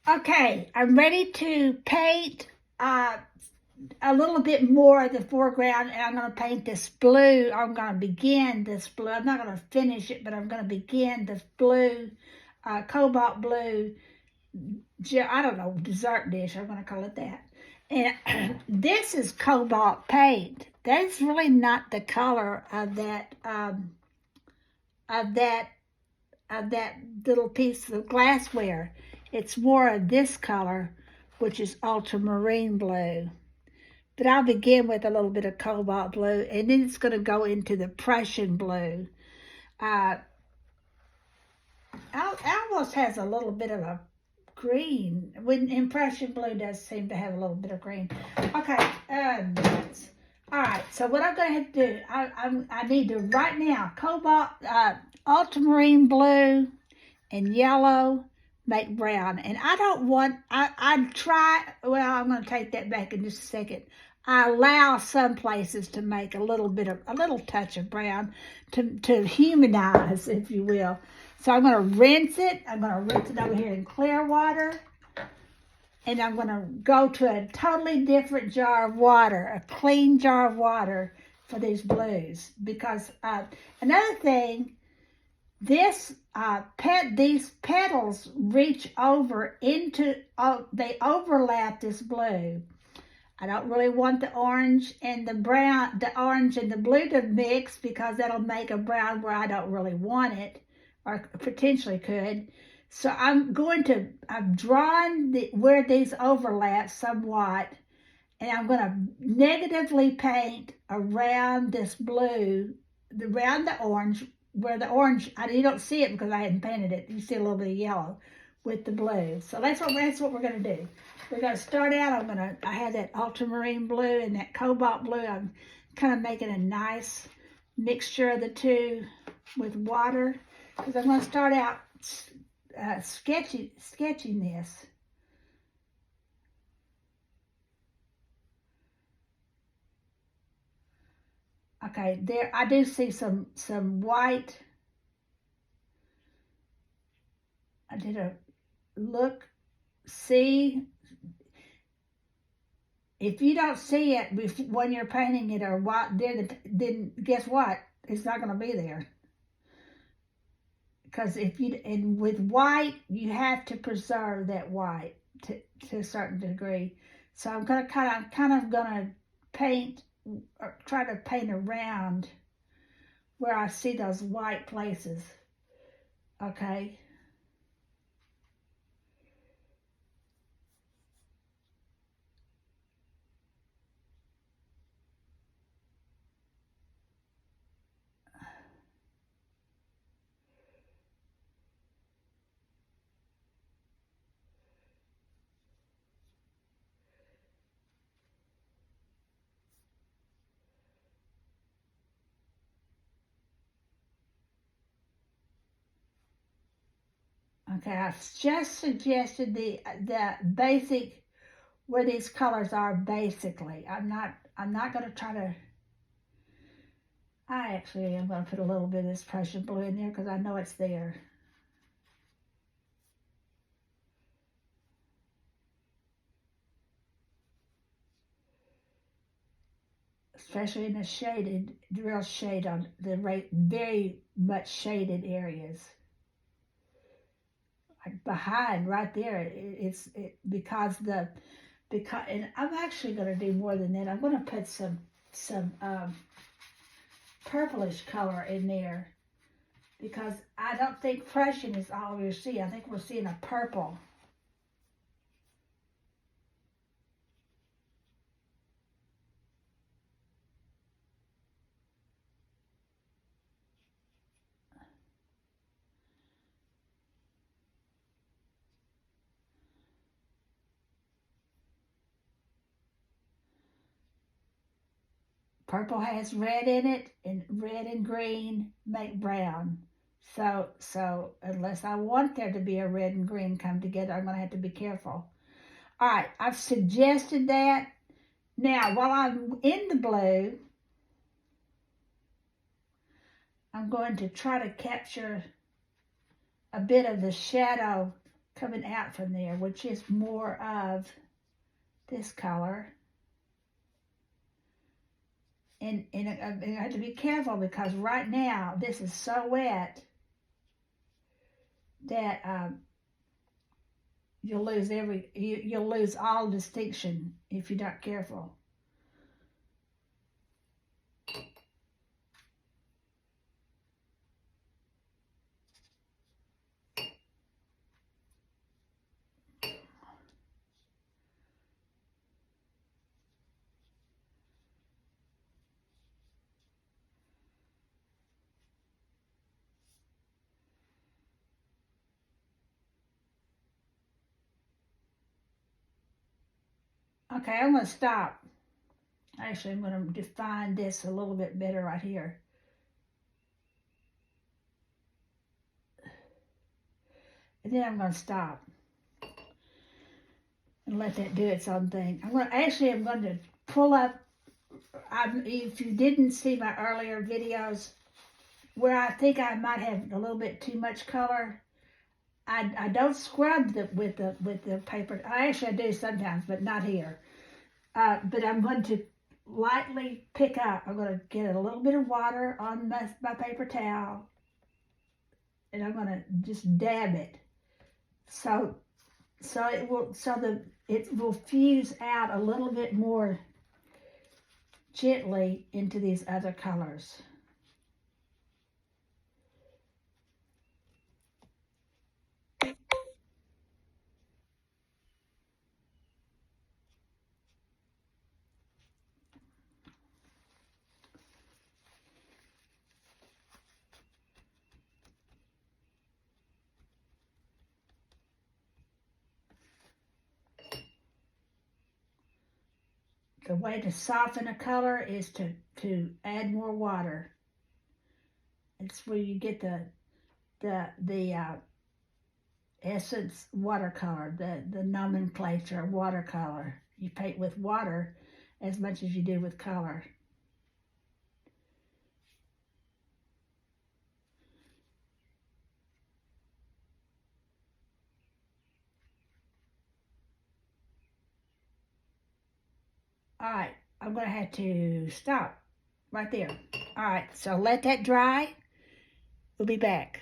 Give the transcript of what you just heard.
Okay, I'm ready to paint a little bit more of the foreground, and I'm going to paint this blue. I'm going to begin this blue. I'm not going to finish it, but I'm going to begin this blue, cobalt blue, I don't know, dessert dish. I'm going to call it that. And this is cobalt paint. That's really not the color of of that, that little piece of glassware. It's more of this color, which is ultramarine blue. But I'll begin with a little bit of cobalt blue, and then it's going to go into the Prussian blue. It almost has a little bit of a green. When Prussian blue does seem to have a little bit of green. Okay, all right. So what I'm going to have to do, I need to right now cobalt, ultramarine blue, and yellow make brown. And I don't want, I try, well, I'm going to take that back in just a second. I allow some places to make a little touch of brown to humanize, if you will. So I'm going to rinse it. I'm going to rinse it over here in clear water. And I'm going to go to a totally different jar of water, a clean jar of water for these blues. Because another thing, these petals reach over into, they overlap this blue. I don't really want the orange and the orange and the blue to mix because that'll make a brown where I don't really want it or potentially could. So I've drawn where these overlap somewhat, and I'm going to negatively paint around this blue, around the orange, where the orange, you don't see it because I hadn't painted it. You see a little bit of yellow with the blue. So that's what we're going to do. We're going to start out, I have that ultramarine blue and that cobalt blue. I'm kind of making a nice mixture of the two with water because I'm going to start out sketching this. Okay, there I do see some white. I did a look, see. If you don't see it when you're painting it or what, then guess what? It's not going to be there. Because with white, you have to preserve that white to a certain degree. So I'm going to kind of going to paint, or try to paint around where I see those white places. Okay. Okay, I've just suggested the basic where these colors are basically. I'm not going to try to. I actually am going to put a little bit of this Prussian blue in there because I know it's there. Especially in the real shade on the very much shaded areas. Like behind, right there, because and I'm actually going to do more than that. I'm going to put some purplish color in there because I don't think Prussian is all we're seeing. I think we're seeing a purple. Purple has red in it, and red and green make brown. So unless I want there to be a red and green come together, I'm going to have to be careful. All right, I've suggested that. Now, while I'm in the blue, I'm going to try to capture a bit of the shadow coming out from there, which is more of this color. And I have to be careful because right now this is so wet that you'll lose all distinction if you're not careful. Okay, I'm going to stop. Actually, I'm going to define this a little bit better right here. And then I'm going to stop and let that do its own thing. I'm going to pull up. If you didn't see my earlier videos, where I think I might have a little bit too much color, I don't scrub with the paper. I do sometimes, but not here. But I'm going to lightly pick up. I'm going to get a little bit of water on my paper towel, and I'm going to just dab it, so it will fuse out a little bit more gently into these other colors. The way to soften a color is to add more water. It's where you get the essence watercolor, the nomenclature watercolor. You paint with water as much as you do with color. All right, I'm going to have to stop right there. All right, so let that dry. We'll be back.